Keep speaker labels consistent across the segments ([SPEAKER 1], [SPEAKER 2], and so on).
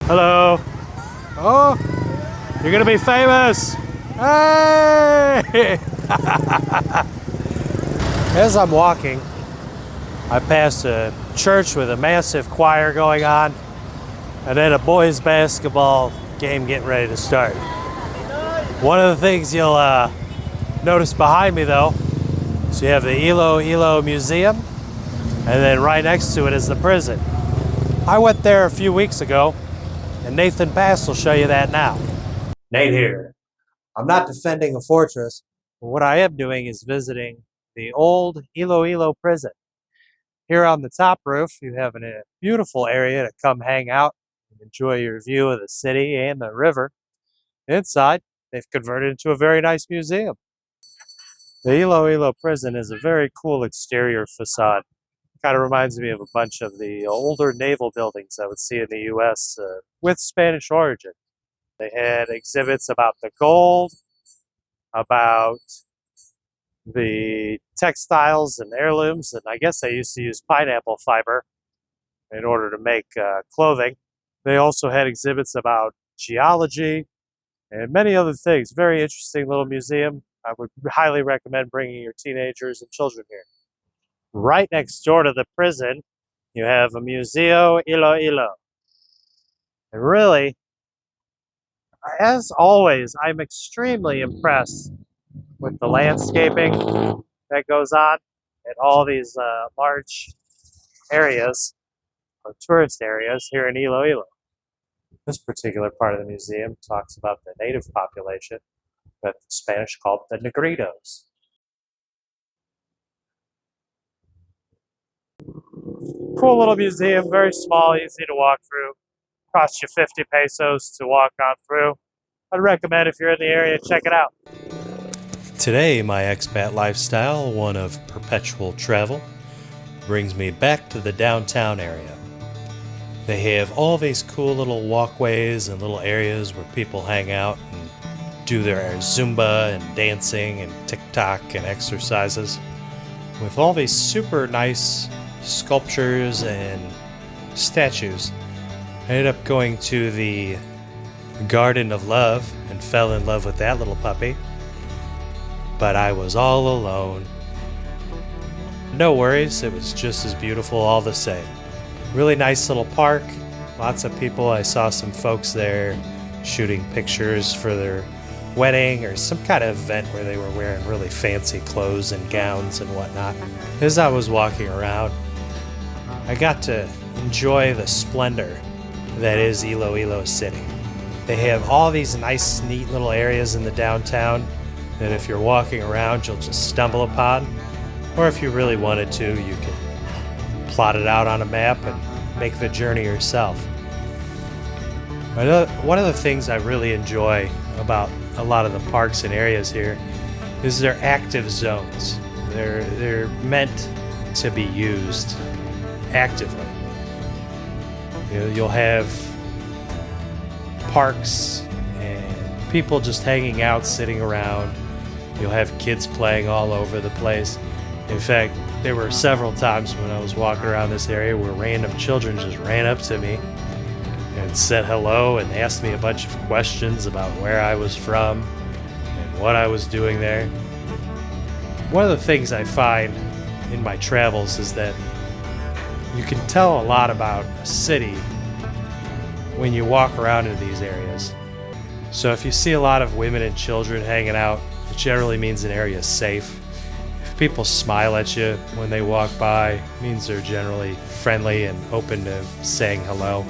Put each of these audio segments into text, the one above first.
[SPEAKER 1] Hello. Oh, you're gonna be famous. Hey! As I'm walking, I passed a church with a massive choir going on, and then a boys' basketball game getting ready to start. One of the things you'll notice behind me, though, is you have the Elo Elo Museum, and then right next to it is the prison. I went there a few weeks ago, and Nathan Bass will show you that now. Nate here. I'm not defending a fortress, but what I am doing is visiting the old Elo Elo prison. Here on the top roof, you have a beautiful area to come hang out and enjoy your view of the city and the river. Inside, they've converted it into a very nice museum. The Elo Elo prison is a very cool exterior facade. Kind of reminds me of a bunch of the older naval buildings I would see in the U.S. With Spanish origin. They had exhibits about the gold, about the textiles and heirlooms, and I guess they used to use pineapple fiber in order to make clothing. They also had exhibits about geology and many other things. Very interesting little museum. I would highly recommend bringing your teenagers and children here. Right next door to the prison, you have a Museo Ilo Ilo. And really, as always, I'm extremely impressed with the landscaping that goes on in all these large areas, or tourist areas here in Iloilo. This particular part of the museum talks about the native population that the Spanish called the Negritos. Cool little museum, very small, easy to walk through. Costs you 50 pesos to walk on through. I'd recommend if you're in the area, check it out. Today, my expat lifestyle, one of perpetual travel, brings me back to the downtown area. They have all these cool little walkways and little areas where people hang out and do their Zumba and dancing and TikTok and exercises. With all these super nice sculptures and statues, I ended up going to the Garden of Love and fell in love with that little puppy. But I was all alone. No worries, it was just as beautiful all the same. Really nice little park, lots of people. I saw some folks there shooting pictures for their wedding or some kind of event where they were wearing really fancy clothes and gowns and whatnot. As I was walking around, I got to enjoy the splendor that is Iloilo City. They have all these nice, neat little areas in the downtown that if you're walking around, you'll just stumble upon. Or if you really wanted to, you can plot it out on a map and make the journey yourself. One of the things I really enjoy about a lot of the parks and areas here is their active zones. They're meant to be used actively. You'll have parks and people just hanging out, sitting around. You'll have kids playing all over the place. In fact, there were several times when I was walking around this area where random children just ran up to me and said hello and asked me a bunch of questions about where I was from and what I was doing there. One of the things I find in my travels is that you can tell a lot about a city when you walk around in these areas. So if you see a lot of women and children hanging out, it generally means an area is safe. If people smile at you when they walk by, it means they're generally friendly and open to saying hello.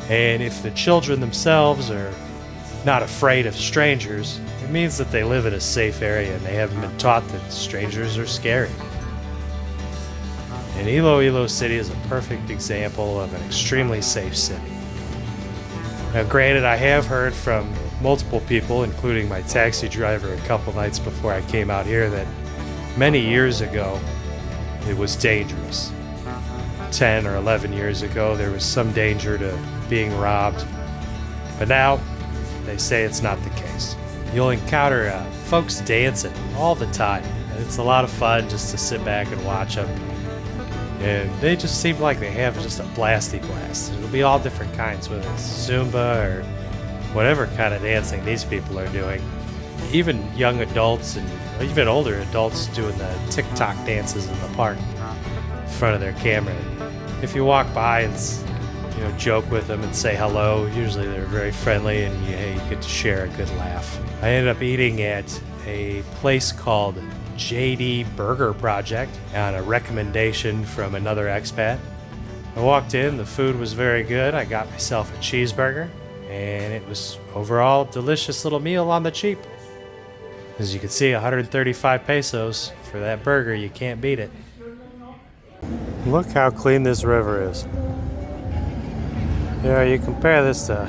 [SPEAKER 1] And if the children themselves are not afraid of strangers, it means that they live in a safe area and they haven't been taught that strangers are scary. And Iloilo City is a perfect example of an extremely safe city. Now granted, I have heard from multiple people, including my taxi driver a couple nights before I came out here, that many years ago it was dangerous. 10 or 11 years ago there was some danger to being robbed, but now they say it's not the case. You'll encounter folks dancing all the time, and it's a lot of fun just to sit back and watch them. And they just seem like they have just a blasty blast. It'll be all different kinds, whether it's Zumba or whatever kind of dancing these people are doing. Even young adults and even older adults doing the TikTok dances in the park in front of their camera. If you walk by and joke with them and say hello, usually they're very friendly and you get to share a good laugh. I ended up eating at a place called JD Burger Project on a recommendation from another expat. I walked in, the food was very good. I got myself a cheeseburger, and it was overall a delicious little meal on the cheap. As you can see, 135 pesos for that burger, you can't beat it. Look how clean this river is. You compare this to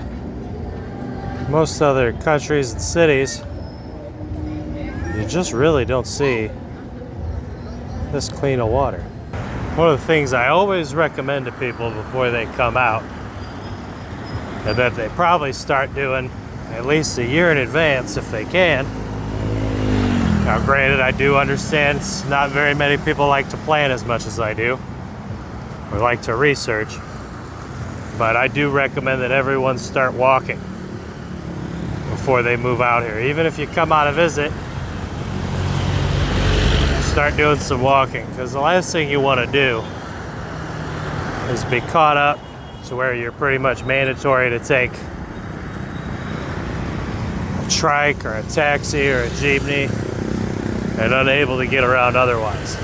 [SPEAKER 1] most other countries and cities, you just really don't see this clean of water. One of the things I always recommend to people before they come out, and that they probably start doing at least a year in advance if they can. Now granted, I do understand it's not very many people like to plan as much as I do, or like to research, but I do recommend that everyone start walking before they move out here. Even if you come on a visit, start doing some walking, because the last thing you want to do is be caught up to where you're pretty much mandatory to take a trike or a taxi or a jeepney and unable to get around otherwise.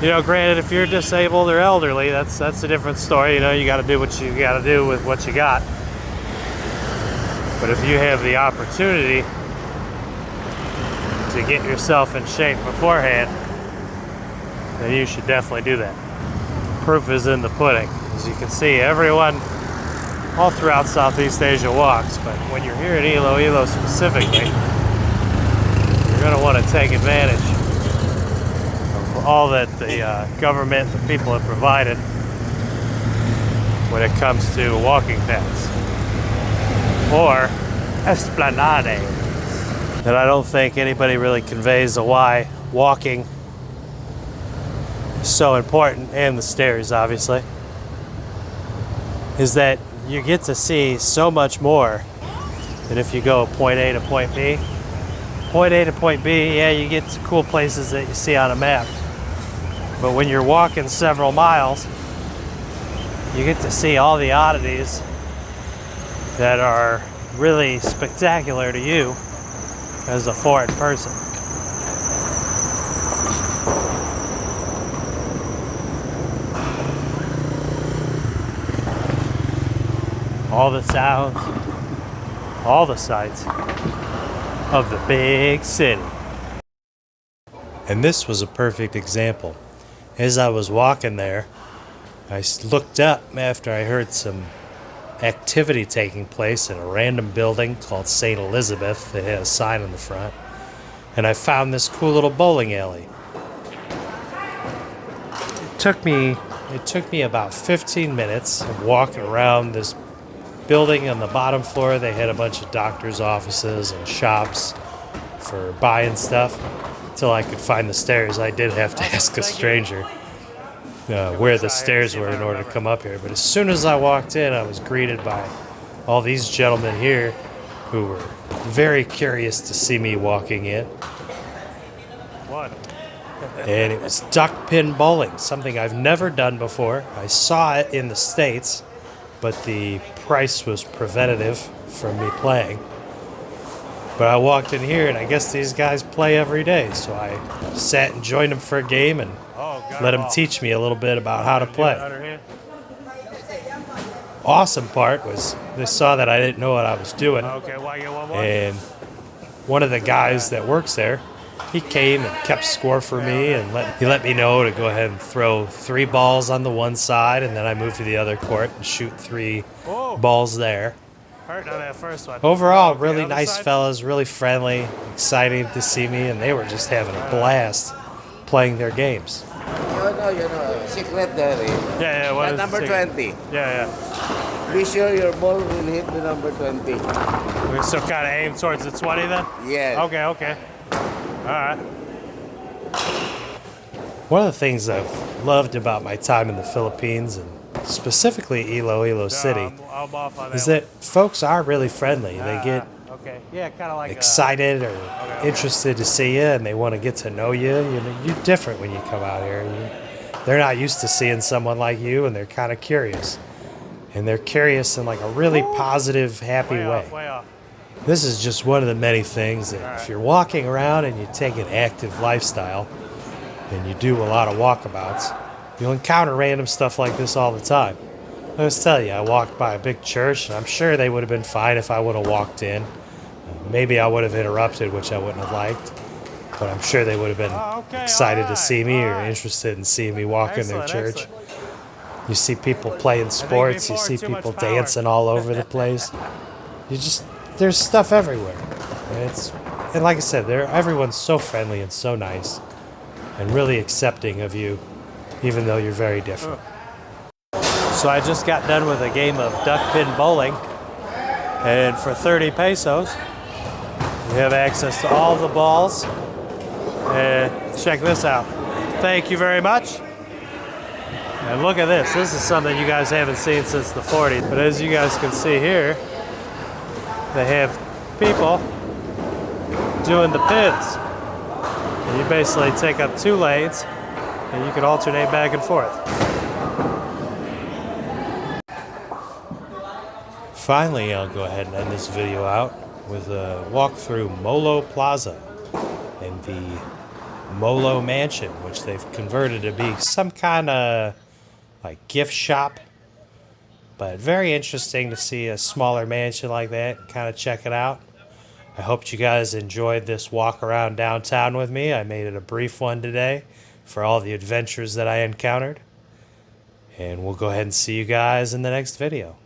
[SPEAKER 1] Granted, if you're disabled or elderly, that's a different story. You got to do what you got to do with what you got. But if you have the opportunity to get yourself in shape beforehand, then you should definitely do that. Proof is in the pudding. As you can see, everyone all throughout Southeast Asia walks, but when you're here in Iloilo specifically, you're going to want to take advantage of all that the government, the people have provided when it comes to walking paths, or Esplanades. And I don't think anybody really conveys the why walking so important, and the stairs obviously, is that you get to see so much more than if you go point A to point B. Point A to point B, yeah, you get to cool places that you see on a map, but when you're walking several miles, you get to see all the oddities that are really spectacular to you as a foreign person. All the sounds, all the sights of the big city. And this was a perfect example. As I was walking there, I looked up after I heard some activity taking place in a random building called St. Elizabeth. It had a sign on the front. And I found this cool little bowling alley. It took me about 15 minutes of walking around this building. On the bottom floor, they had a bunch of doctors' offices and shops for buying stuff. Until I could find the stairs, I did have to ask a stranger where the stairs were in order to come up here. But as soon as I walked in, I was greeted by all these gentlemen here who were very curious to see me walking in. And it was duck pin bowling, something I've never done before. I saw it in the States, but the price was preventative from me playing. But I walked in here, and I guess these guys play every day, so I sat and joined them for a game and let them teach me a little bit about how to play. Awesome part was they saw that I didn't know what I was doing, and one of the guys that works there, he came and kept score for me, and he let me know to go ahead and throw 3 balls on the one side, and then I moved to the other court and shoot 3 balls there.
[SPEAKER 2] Hurt on that first one.
[SPEAKER 1] Overall, really nice fellas, really friendly, excited to see me, and they were just having a blast playing their games.
[SPEAKER 3] You know, secret there.
[SPEAKER 2] Yeah, what is
[SPEAKER 3] number
[SPEAKER 2] secret?
[SPEAKER 3] 20.
[SPEAKER 2] Yeah.
[SPEAKER 3] Be sure your ball will hit the number 20.
[SPEAKER 2] We still kind of aim towards the 20 then?
[SPEAKER 3] Yes.
[SPEAKER 2] Okay. All right.
[SPEAKER 1] One of the things I've loved about my time in the Philippines, and specifically Iloilo City,
[SPEAKER 2] I'm off on
[SPEAKER 1] is
[SPEAKER 2] that
[SPEAKER 1] that folks are really friendly. They get
[SPEAKER 2] okay. Yeah, kind of like
[SPEAKER 1] excited or interested to see you, and they want to get to know you. You know, you're different when you come out here. They're not used to seeing someone like you, and they're kind of curious. And they're curious in like a really positive, happy way.
[SPEAKER 2] way off.
[SPEAKER 1] This is just one of the many things that if you're walking around and you take an active lifestyle and you do a lot of walkabouts, you'll encounter random stuff like this all the time. I was telling you, I walked by a big church, and I'm sure they would have been fine if I would have walked in. Maybe I would have interrupted, which I wouldn't have liked. But I'm sure they would have been excited to see me or interested in seeing me walk in their church.
[SPEAKER 2] Excellent.
[SPEAKER 1] You see people playing sports, you see people dancing all over the place. There's stuff everywhere. And like I said, everyone's so friendly and so nice and really accepting of you, even though you're very different. So I just got done with a game of duck pin bowling, and for 30 pesos, you have access to all the balls. And check this out. Thank you very much. And look at this. This is something you guys haven't seen since the 40s. But as you guys can see here, they have people doing the pins. And you basically take up 2 lanes, and you can alternate back and forth. Finally, I'll go ahead and end this video out with a walk through Molo Plaza and the Molo Mansion, which they've converted to be some kind of like gift shop. But very interesting to see a smaller mansion like that and kind of check it out. I hope you guys enjoyed this walk around downtown with me. I made it a brief one today for all the adventures that I encountered. And we'll go ahead and see you guys in the next video.